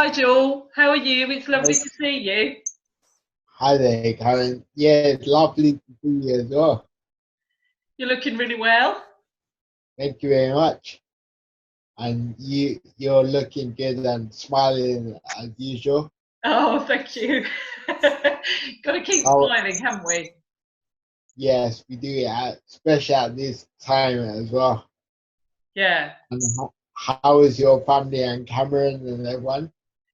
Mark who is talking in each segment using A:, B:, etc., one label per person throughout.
A: Hi, Joel. How are you? It's
B: Hi
A: lovely to see you.
B: hi there, Karen. Yeah, it's lovely to see you as well.
A: You're looking really well.
B: Thank you very much. And you're looking good and smiling as usual.
A: Oh, thank you. Got to keep
B: How,
A: smiling, haven't we?
B: yes, we do it especially at this time as well.
A: Yeah.
B: And how is your family and Cameron and everyone?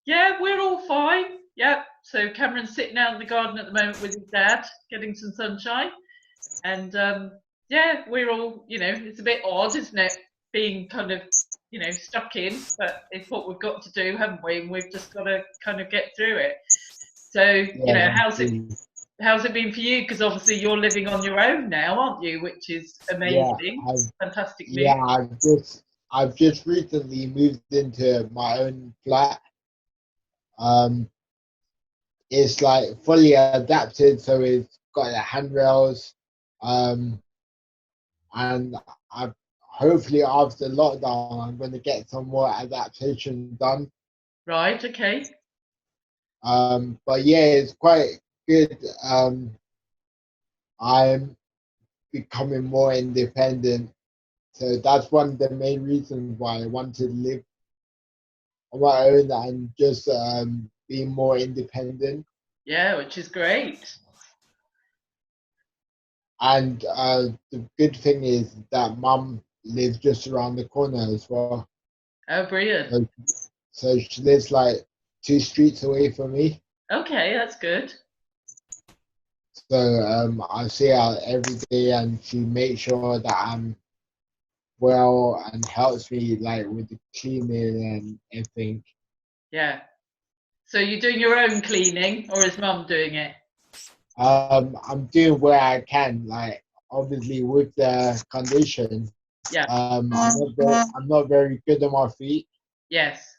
A: Yeah, we're all fine. Yep. So Cameron's sitting out in the garden at the moment with his dad, getting some sunshine. And yeah, we're all, it's a bit odd, isn't it? Being kind of, stuck in, but it's what we've got to do, haven't we? And we've just got to kind of get through it. So,
B: Yeah, that's
A: how's it
B: true.
A: How's it been for you? Because obviously you're living on your own now, aren't you? Which is
B: Yeah,
A: amazing.
B: I've
A: Fantastic news.
B: yeah, I've just recently moved into my own flat. Um, it's like fully adapted, so it's got the handrails. Um, and I hopefully after lockdown I'm going to get some more adaptation done.
A: Right, okay.
B: But yeah, it's quite good. I'm becoming more independent, so that's one of the main reasons why I want to live on my own and just be more independent.
A: Yeah, which is great.
B: And the good thing is that mum lives just around the corner as well.
A: Oh, brilliant.
B: So, so she lives like 2 streets away from me.
A: Okay, that's good.
B: So I see her every day, and she makes sure that I'm well and helps me like with the cleaning and everything.
A: Yeah. So you're doing your own cleaning, or is mum doing it?
B: I'm doing where I can, like obviously with the condition.
A: Yeah.
B: I'm not very good on my feet,
A: Yes.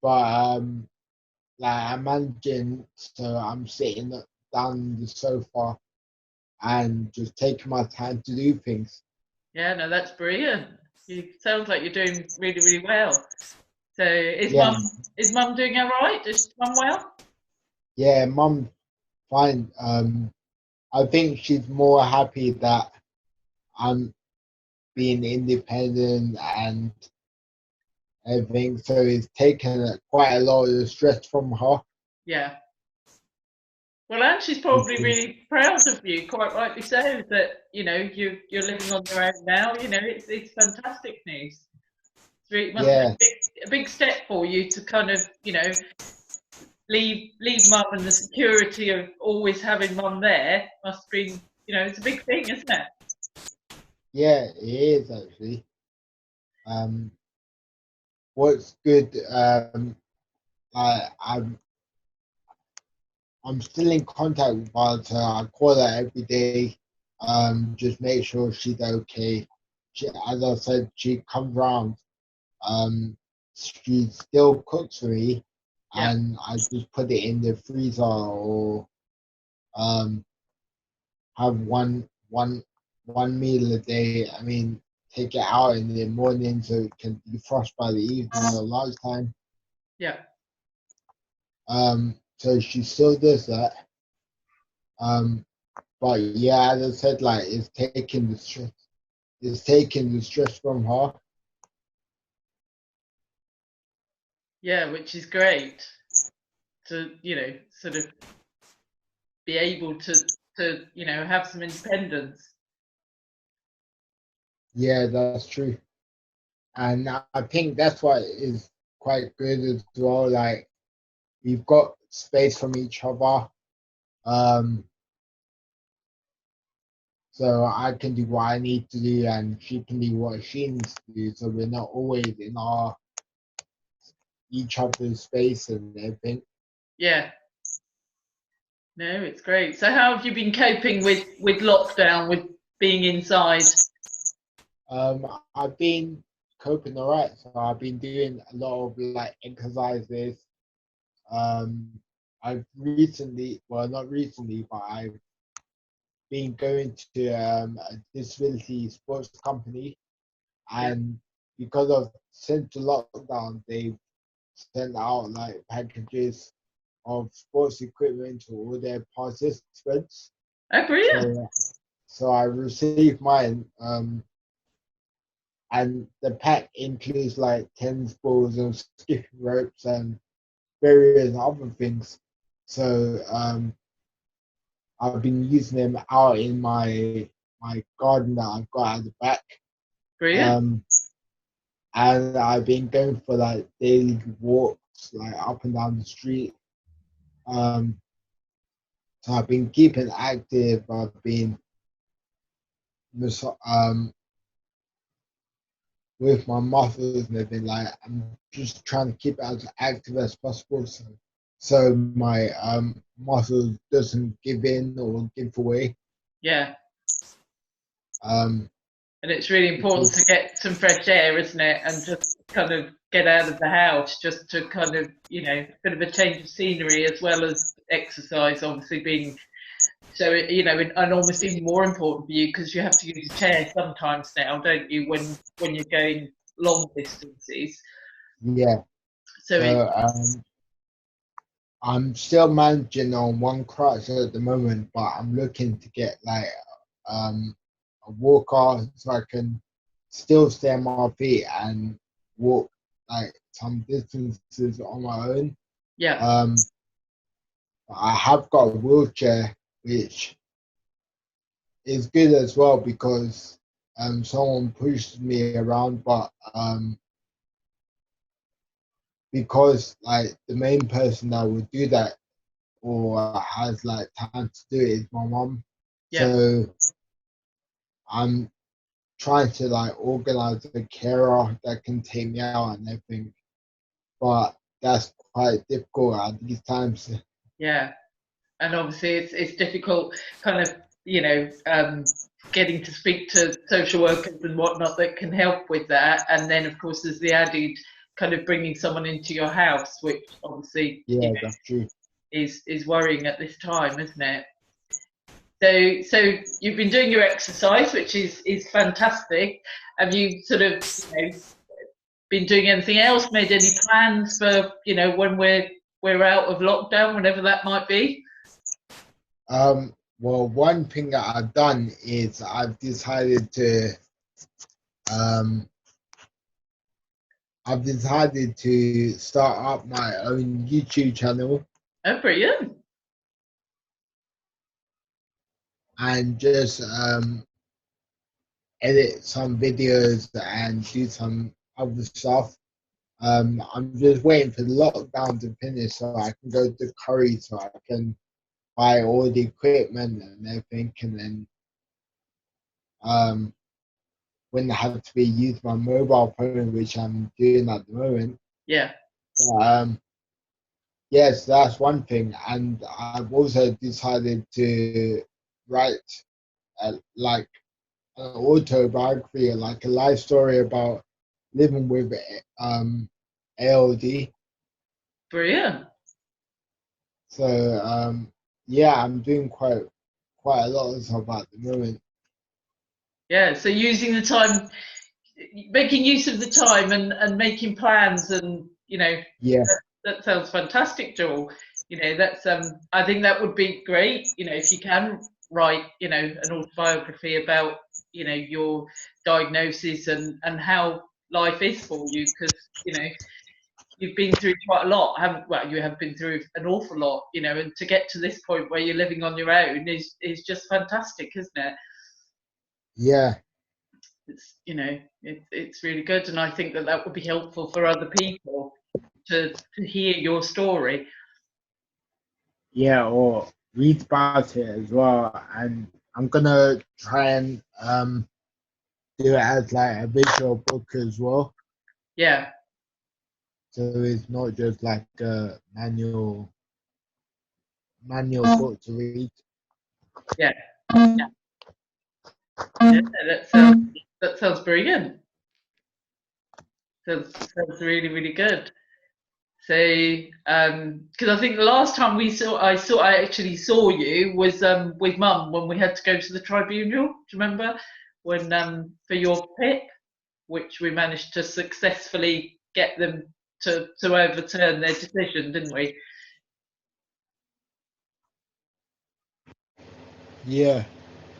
B: but like I'm managing. So I'm sitting down on the sofa and just taking my time to do things.
A: Yeah, no, that's brilliant. You sounds like you're doing really, really well. So
B: Yeah,
A: is mum doing all right? Is mum well?
B: yeah, mum fine. I think she's more happy that I'm being independent and everything. So it's taken quite a lot of the stress from her.
A: Yeah. Well, and she's
B: Which
A: probably
B: is,
A: really proud of you, quite rightly so, that you're living on your own now. It's fantastic news. It must be
B: yeah,
A: a big step for you to kind of leave mum and the security of always having mum there. Must be it's a big thing, isn't it?
B: yeah, it is actually. Um, what's good? I'm still in contact with her. So I call her every day. Just make sure she's okay. As I said, she comes round. She still cooks for me,
A: Yeah,
B: and I just put it in the freezer or um, have one meal a day. I mean, take it out in the morning so it can defrost by the evening or lunchtime.
A: yeah,
B: So she still does that. Um, but yeah, as I said, like it's taking the stress from her.
A: yeah, which is great to sort of be able to have some independence.
B: Yeah, that's true. And I think that's what is quite good as well. Like we've got space from each other. Um, so I can do what I need to do, and she can do what she needs to do. So we're not always in our each other's space and everything.
A: Yeah, no, it's great. So how have you been coping with lockdown, with being inside?
B: I've been coping alright. So I've been doing a lot of like exercises. Um, I've recently, well, not recently, but I've been going to a disability sports company,
A: Yeah,
B: and because of since the lockdown, they've sent out like packages of sports equipment to all their participants.
A: Oh, brilliant.
B: So I received mine, and the pack includes like tennis balls and skipping ropes and various other things. So I've been using them out in my garden that I've got at the back.
A: Brilliant.
B: And I've been going for like daily walks, like up and down the street. So I've been keeping active. I've been with my muscles and everything. Like I'm just trying to keep it as active as possible, so my muscles doesn't give in or give away.
A: Yeah.
B: Um,
A: And it's really important to get some fresh air, isn't it? And just kind of get out of the house, just to kind of, you know, a bit of a change of scenery, as well as exercise, obviously being so, you know, and almost even more important for you, because you have to use a chair sometimes now, don't you, when you're going long distances.
B: Yeah.
A: So
B: I'm still managing on one crutch at the moment, but I'm looking to get like a walker so I can still stay on my feet and walk like some distances on my own.
A: yeah,
B: I have got a wheelchair, which is good as well because someone pushes me around, but because like the main person that would do that or has like time to do it is my mum.
A: yeah.
B: So I'm trying to like organize a carer that can take me out and everything, but that's quite difficult at these times.
A: Yeah, and obviously it's difficult, kind of, you know, getting to speak to social workers and whatnot that can help with that, and then of course there's the added kind of bringing someone into your house, which obviously, you
B: Yeah,
A: know,
B: that's true.
A: is worrying at this time, isn't it? So you've been doing your exercise, which is fantastic. Have you sort of, you know, been doing anything else? Made any plans for, you know, when we're out of lockdown, whenever that might be?
B: Well, one thing that I've done is um, I've decided to start up my own YouTube channel
A: Oh, brilliant.
B: and just edit some videos and do some other stuff. I'm just waiting for the lockdown to finish so I can go to Curry so I can buy all the equipment and everything, and then when I have to be use my mobile phone, which I'm doing at the moment.
A: Yeah.
B: Yes, that's one thing, and I've also decided to write like an autobiography, like a life story about living with ALD.
A: Brilliant.
B: So yeah, I'm doing quite a lot of stuff at the moment.
A: Yeah. So using the time, making use of the time, and making plans, and you know,
B: Yeah,
A: that sounds fantastic, Joel. You know, that's I think that would be great. You know, if you can write, you know, an autobiography about, you know, your diagnosis and how life is for you, because you know you've been through quite a lot, haven't? Well, you have been through an awful lot, you know, and to get to this point where you're living on your own is just fantastic, isn't it?
B: yeah,
A: It's, you know, it's really good, and I think that that would be helpful for other people to hear your story.
B: yeah, or read about it as well. And I'm gonna try and do it as like a visual book as well.
A: Yeah,
B: So it's not just like a manual book to read.
A: yeah, yeah. That sounds brilliant. Sounds really, really good. So, because I think the last time I actually saw you was with Mum when we had to go to the tribunal. Do you remember when for your PIP, which we managed to successfully get them to overturn their decision, didn't we?
B: Yeah.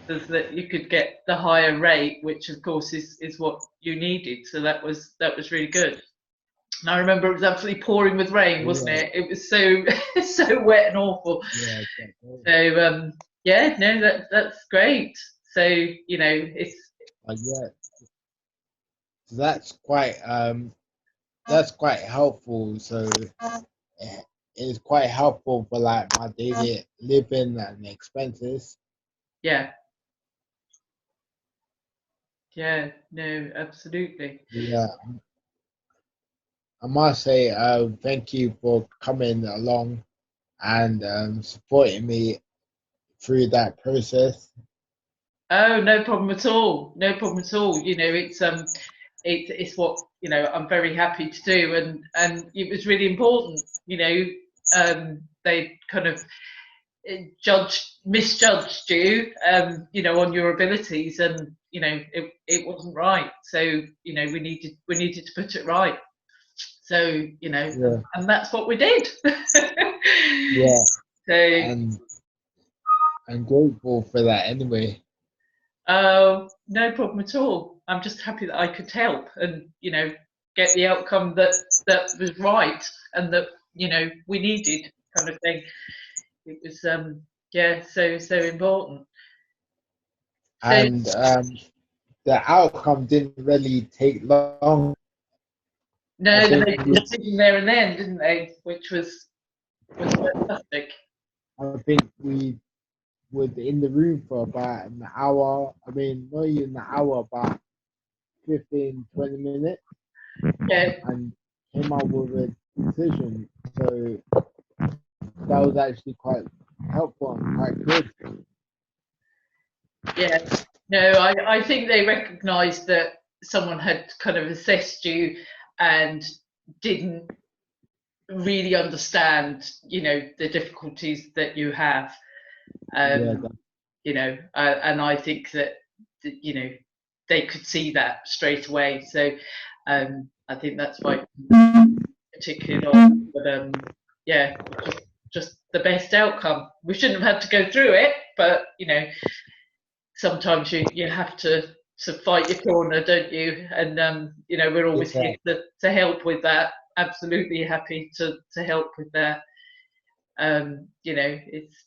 A: Is that you could get the higher rate, which of course is what you needed. So that was really good. And I remember it was absolutely pouring with rain, wasn't
B: Yeah.
A: it? It was so so wet and awful.
B: Yeah. Exactly.
A: So yeah, no, that's great. So you know, it's
B: Yeah. So that's quite helpful. So it's quite helpful for like my daily living and expenses.
A: yeah, yeah, no, absolutely.
B: Yeah. I must say, thank you for coming along and supporting me through that process.
A: Oh, no problem at all. No problem at all. You know, it's what I'm very happy to do, and it was really important. You know, they kind of misjudged you, on your abilities, and it wasn't right. So we needed to put it right. So
B: Yeah.
A: and that's what we did.
B: Yeah.
A: So
B: And I'm grateful for that anyway.
A: oh, no problem at all. I'm just happy that I could help and get the outcome that was right and that we needed, kind of thing. It was yeah, so important. So
B: And the outcome didn't really take long. I
A: no, they
B: think
A: made the decision there and then, didn't they? Which was fantastic.
B: we were in the room for about an hour. I mean, not even an hour, about 15, 20 minutes,
A: Yeah,
B: and came up with a decision. So that was actually quite helpful and quite good.
A: yeah. No, I think they recognised that someone had kind of assessed you and didn't really understand, the difficulties that you have.
B: Yeah,
A: Um, and I think that, you know, they could see that straight away. So I think that's why particularly long, but yeah, just the best outcome. We shouldn't have had to go through it, but sometimes you have to fight your corner, don't you? And we're always
B: yeah,
A: here to help with that. Absolutely happy to help with that.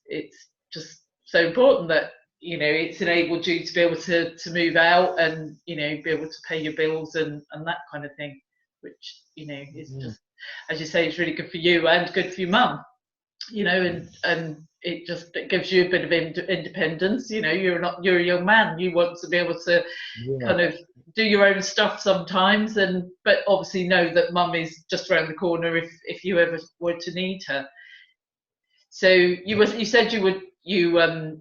A: It's just so important that it's enabled you to be able to move out and be able to pay your bills and that kind of thing, which is
B: mm,
A: just, as you say, it's really good for you and good for your mum. And it gives you a bit of independence. You're a young man, you want to be able to
B: yeah,
A: kind of do your own stuff sometimes, but obviously know that mum is just around the corner if you ever were to need her. So you said you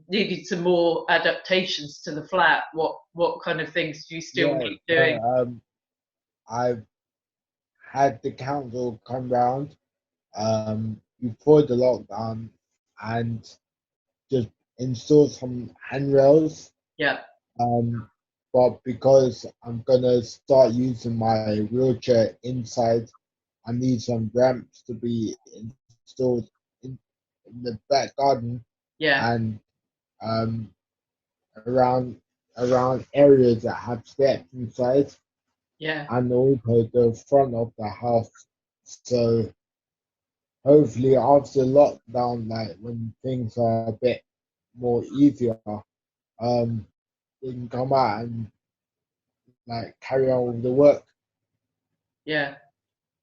A: needed some more adaptations to the flat. What kind of things do you still
B: yeah.
A: need
B: So
A: doing?
B: I've had the council come round before the lockdown and just install some handrails.
A: Yeah,
B: Um, but because I'm gonna start using my wheelchair inside, I need some ramps to be installed in the back garden
A: yeah,
B: and um, around around areas that have steps inside,
A: yeah,
B: and also the front of the house. So hopefully after lockdown, like when things are a bit more easier, um, they can come out and like carry on with the work.
A: yeah,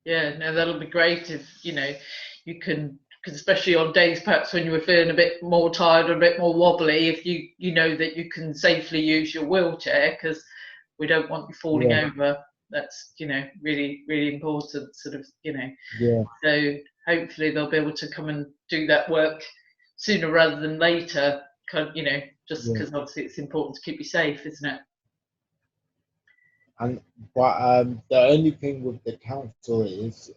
A: yeah. No, that'll be great if you can, because especially on days perhaps when you were feeling a bit more tired or a bit more wobbly, if you know that you can safely use your wheelchair, because we don't want you falling
B: Yeah,
A: over. That's really really important, sort of.
B: yeah,
A: So hopefully they'll be able to come and do that work sooner rather than later. Just
B: yeah.
A: because obviously it's important to keep you safe, isn't it?
B: And but the only thing with the council is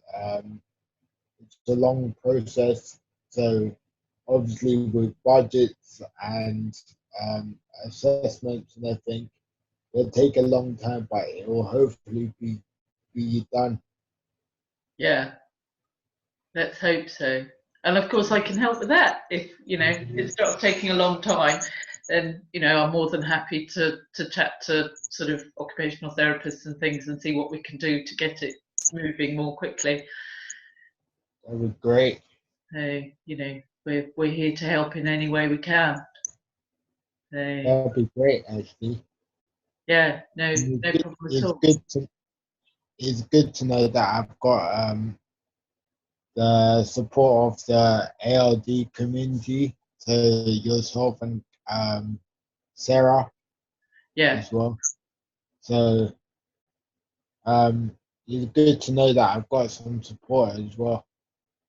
B: it's a long process. So obviously with budgets and assessments and everything, it'll take a long time, but it will hopefully be done.
A: Yeah, let's hope so. And of course, I can help with that. If it starts taking a long time, then I'm more than happy to chat to sort of occupational therapists and things and see what we can do to get it moving more quickly.
B: That would be great.
A: So we're here to help in any way we can. So
B: That would be great, actually.
A: yeah, no problem at all.
B: It's good to know that I've got the support of the ALD community, so yourself and Sarah
A: Yeah.
B: as well. So it's good to know that I've got some support as well.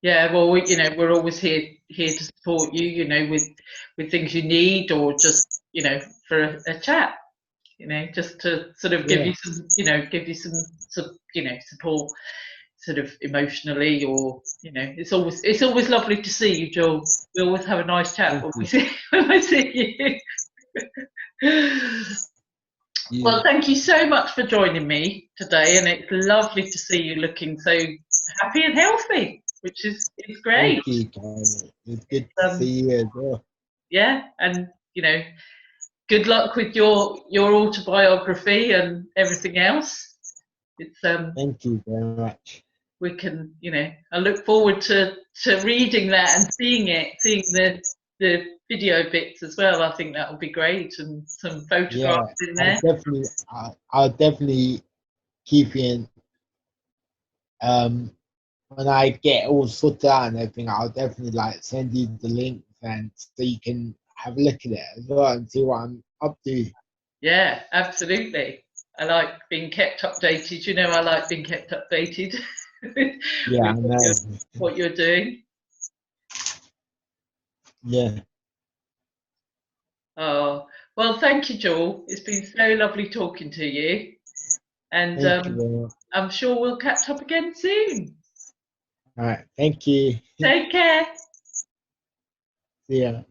A: Yeah, well, we're always here to support you, with things you need, or just, for a chat, just to sort of give you some, support, sort of emotionally, or it's always lovely to see you, Joel. We always have a nice chat when I see you. Well, thank you so much for joining me today, and it's lovely to see you looking so happy and healthy, which is great.
B: Thank you, Karen. It's good to see you as well.
A: Yeah, and good luck with your autobiography and everything else. It's
B: Thank you very much.
A: We can, I look forward to reading that and seeing the video bits as well. I think that will be great, and some photographs in there.
B: I'll definitely keep you in. When I get all sorted out and everything, I'll definitely send you the links, and so you can have a look at it as well and see what I'm up to.
A: Yeah, absolutely. I like being kept updated. I like being kept updated.
B: Yeah, I know.
A: What you're doing.
B: Yeah.
A: Oh, well, thank you, Joel. It's been so lovely talking to you. And I'm sure we'll catch up again soon.
B: All right. Thank you.
A: Take care.
B: See ya.